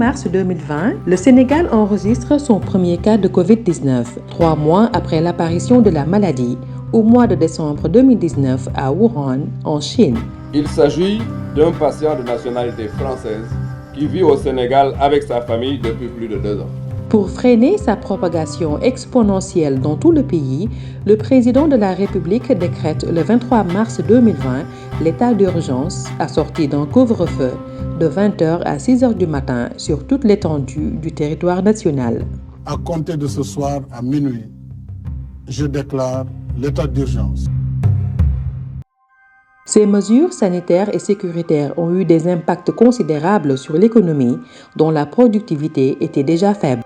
mars 2020, le Sénégal enregistre son premier cas de Covid-19, 3 mois après l'apparition de la maladie, au mois de décembre 2019 à Wuhan, en Chine. Il s'agit d'un patient de nationalité française qui vit au Sénégal avec sa famille depuis plus de 2 ans. Pour freiner sa propagation exponentielle dans tout le pays, le président de la République décrète le 23 mars 2020 l'état d'urgence assorti d'un couvre-feu de 20h à 6h du matin sur toute l'étendue du territoire national. À compter de ce soir à minuit, je déclare l'état d'urgence. Ces mesures sanitaires et sécuritaires ont eu des impacts considérables sur l'économie dont la productivité était déjà faible.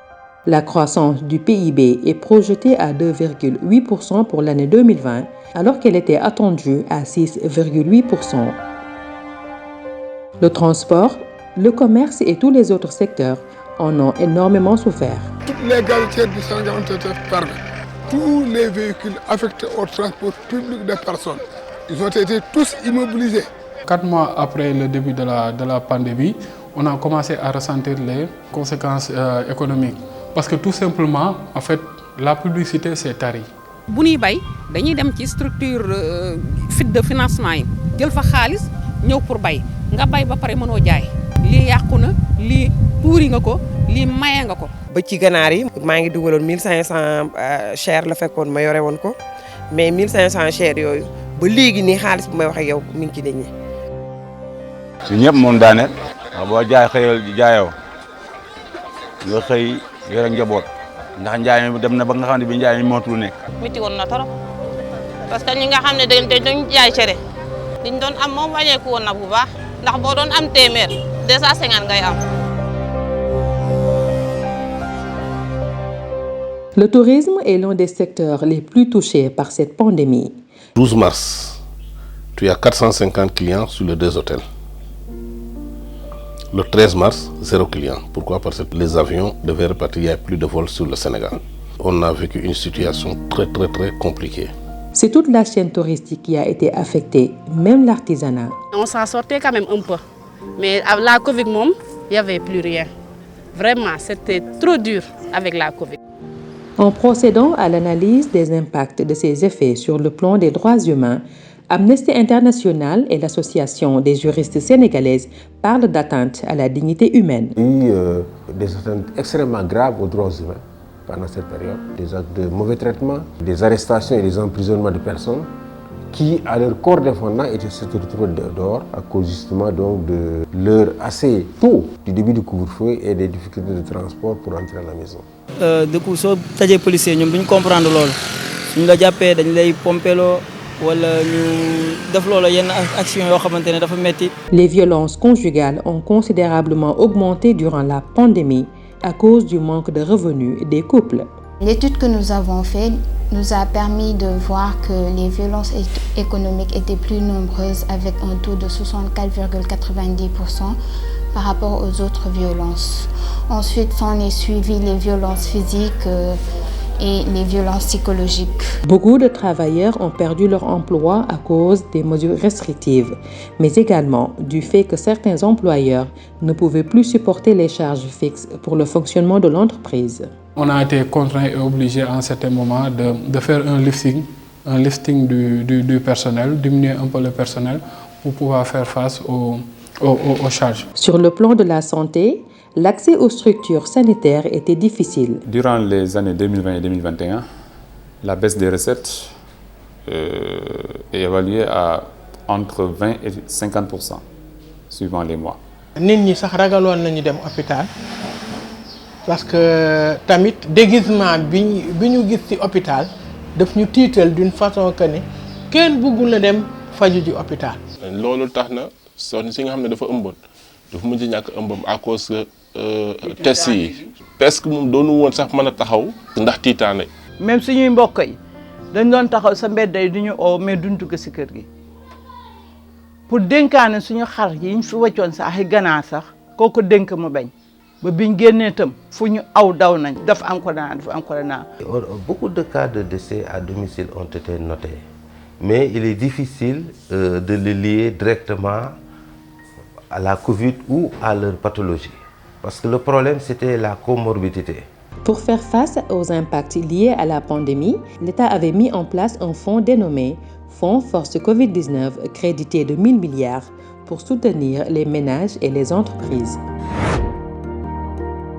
La croissance du PIB est projetée à 2,8% pour l'année 2020, alors qu'elle était attendue à 6,8%. Le transport, le commerce et tous les autres secteurs en ont énormément souffert. Toutes les gares du Sénégal ont été fermées. Tous les véhicules affectés au transport public des personnes, ils ont été tous immobilisés. 4 mois après le début de la pandémie, on a commencé à ressentir les conséquences économiques. Parce que tout simplement, en fait, la publicité s'est tarie. Bu ñuy bay dañuy dem ci structure de financement yi jël fa xaalis ñëw pour bay nga bay ba pare mënoo jaay lii yàqu na lii tuuri nga ko lii maye nga ko. ba ci ganaar yi maa ngi dugaloon 1500 chair la fekkoon ma yore woon ko mais 1500 chair yooyu ba léegi nii xaalis bu may wax ak yow mi ngi ci nit ñi. su ñëpp moom daaneel boo jaay xëyal jaayoo nga xëy yore njaboot ndax njaay mi dem na ba nga xam ne bi njaay mi mootul nekk. miti woon na trop parce que ñi nga xam ne dañ jaay cere liñ doon am moom wàññeeku woon na bu baax ndax boo doon am téeméer 250 ngay am. Le tourisme est l'un des secteurs les plus touchés par cette pandémie. 12 mars, tu as 450 clients sur les 2 hôtels. Le 13 mars, 0 client. Pourquoi? Parce que les avions devaient repartir, il n'y a plus de vols sur le Sénégal. On a vécu une situation très compliquée. C'est toute la chaîne touristique qui a été affectée, même l'artisanat. On s'en sortait quand même un peu. Mais avec la Covid, il n'y avait plus rien. Vraiment, c'était trop dur avec la Covid. En procédant à l'analyse des impacts de ces effets sur le plan des droits humains, Amnesty International et l'Association des juristes sénégalaises parlent d'atteinte à la dignité humaine. Il y a eu des atteintes extrêmement graves aux droits humains pendant cette période. Des actes de mauvais traitement, des arrestations et des emprisonnements de personnes qui, à leur corps défendant, s'étaient retrouvés dehors à cause justement donc de l'heure assez tôt du début du couvre-feu et des difficultés de transport pour rentrer à la maison. Du coup, si les policiers ne comprennent pas ce qu'ils font, ils les pompent. Les violences conjugales ont considérablement augmenté durant la pandémie à cause du manque de revenus des couples. L'étude que nous avons faite nous a permis de voir que les violences économiques étaient plus nombreuses avec un taux de 64,90% par rapport aux autres violences. Ensuite, s'en est suivi les violences physiques et les violences psychologiques. Beaucoup de travailleurs ont perdu leur emploi à cause des mesures restrictives, mais également du fait que certains employeurs ne pouvaient plus supporter les charges fixes pour le fonctionnement de l'entreprise. On a été contraint et obligé à un certain moment de faire un lifting du personnel, diminuer un peu le personnel pour pouvoir faire face aux charges. Sur le plan de la santé, l'accès aux structures sanitaires était difficile. Durant les années 2020 et 2021, la baisse des recettes est évaluée à entre 20 et 50% suivant les mois. Nit ñi sax ragaloon nañu dem hôpital parce que tamit déguisement bi ñu gis ci hôpital daf ñu tiital d'une façon que ne kenn bëggul na dem faju ji hôpital. Loolu tax na soxna si nga xam ne dafa ëmboon dafa mujj ñàkk ëmbam à cause que test yi parce que moom doonu woon sax mën a taxaw ndax tiitaane. Même suñuy mbokk yi dañ doon taxaw sa mbedd yi duñu oo mais duñ dugg ci kër gi pour dénkaane suñu xar yi ñu fi waccoon sax ay ganaar sax kooku dénk mu bañ ba biñ génnee tam fu ñu aw daw nañ dafa am ko naan dafa am ko naan. Beaucoup de cas de décès à domicile ont été notés, mais il est difficile de les lier directement à la Covid ou à leur pathologie. Parce que le problème, c'était la comorbidité. Pour faire face aux impacts liés à la pandémie, l'État avait mis en place un fonds dénommé Fonds Force Covid-19, crédité de 1000 milliards pour soutenir les ménages et les entreprises.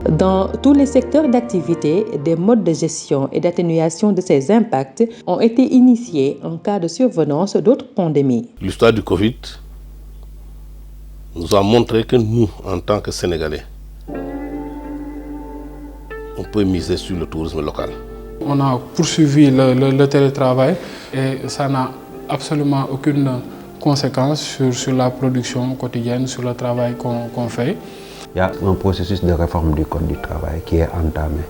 Dans tous les secteurs d'activité, des modes de gestion et d'atténuation de ces impacts ont été initiés en cas de survenance d'autres pandémies. L'histoire du Covid nous a montré que nous, en tant que Sénégalais, on peut miser sur le tourisme local. On a poursuivi le télétravail et ça n'a absolument aucune conséquence sur la production quotidienne, sur le travail qu'on fait. Il y a un processus de réforme du Code du travail qui est entamé.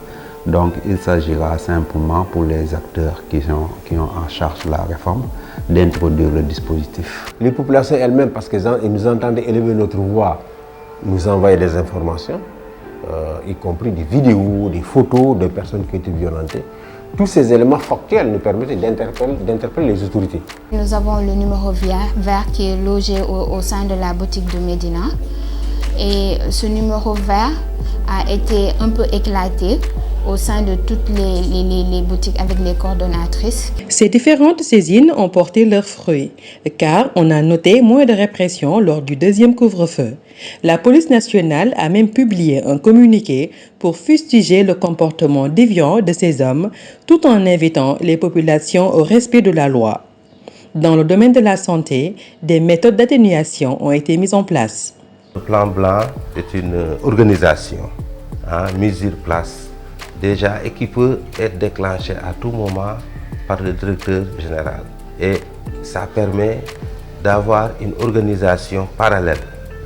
Donc il s'agira simplement pour les acteurs qui ont en charge la réforme d'introduire le dispositif. Les populations elles-mêmes, parce qu'elles nous entendaient élever notre voix, nous envoyaient des informations, y compris des vidéos, des photos de personnes qui étaient violentées. Tous ces éléments factuels nous permettaient d'interpeller les autorités. Nous avons le numéro vert qui est logé au sein de la boutique de Médina. Et ce numéro vert a été un peu éclaté au sein de toutes les boutiques avec les coordonnatrices. Ces différentes saisines ont porté leurs fruits, car on a noté moins de répression lors du deuxième couvre-feu. La police nationale a même publié un communiqué pour fustiger le comportement déviant de ces hommes, tout en invitant les populations au respect de la loi. Dans le domaine de la santé, des méthodes d'atténuation ont été mises en place. Le plan blanc est une organisation mise sur place déjà et qui peut être déclenchée à tout moment par le directeur général. Et ça permet d'avoir une organisation parallèle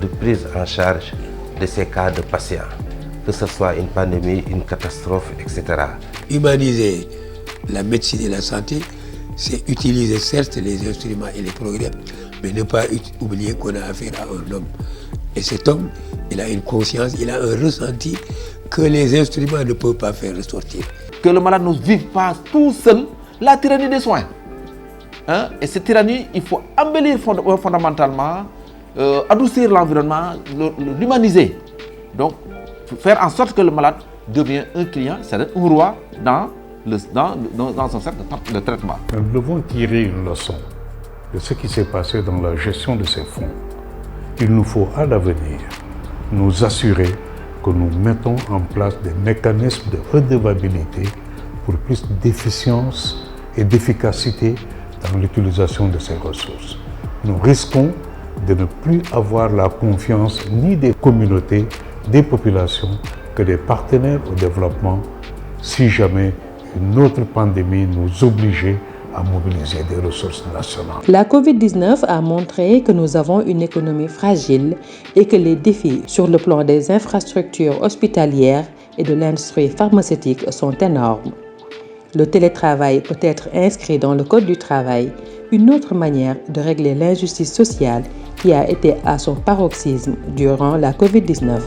de prise en charge de ces cas de patients, que ce soit une pandémie, une catastrophe, etc. Humaniser la médecine et la santé, c'est utiliser certes les instruments et les progrès, mais ne pas oublier qu'on a affaire à un homme. Et cet homme, il a une conscience, il a un ressenti que les instruments ne peuvent pas faire ressortir. Que le malade ne vive pas tout seul la tyrannie des soins. Et cette tyrannie, il faut embellir fondamentalement, adoucir l'environnement, l'humaniser. Donc, faire en sorte que le malade devienne un client, c'est-à-dire un roi dans son cercle de traitement. Nous devons tirer une leçon de ce qui s'est passé dans la gestion de ces fonds. Il nous faut à l'avenir nous assurer que nous mettons en place des mécanismes de redevabilité pour plus d'efficience et d'efficacité dans l'utilisation de ces ressources. Nous risquons de ne plus avoir la confiance ni des communautés, des populations, que des partenaires au développement si jamais une autre pandémie nous obligeait à mobiliser des ressources nationales. La Covid-19 a montré que nous avons une économie fragile et que les défis sur le plan des infrastructures hospitalières et de l'industrie pharmaceutique sont énormes. Le télétravail peut être inscrit dans le Code du travail, une autre manière de régler l'injustice sociale qui a été à son paroxysme durant la Covid-19.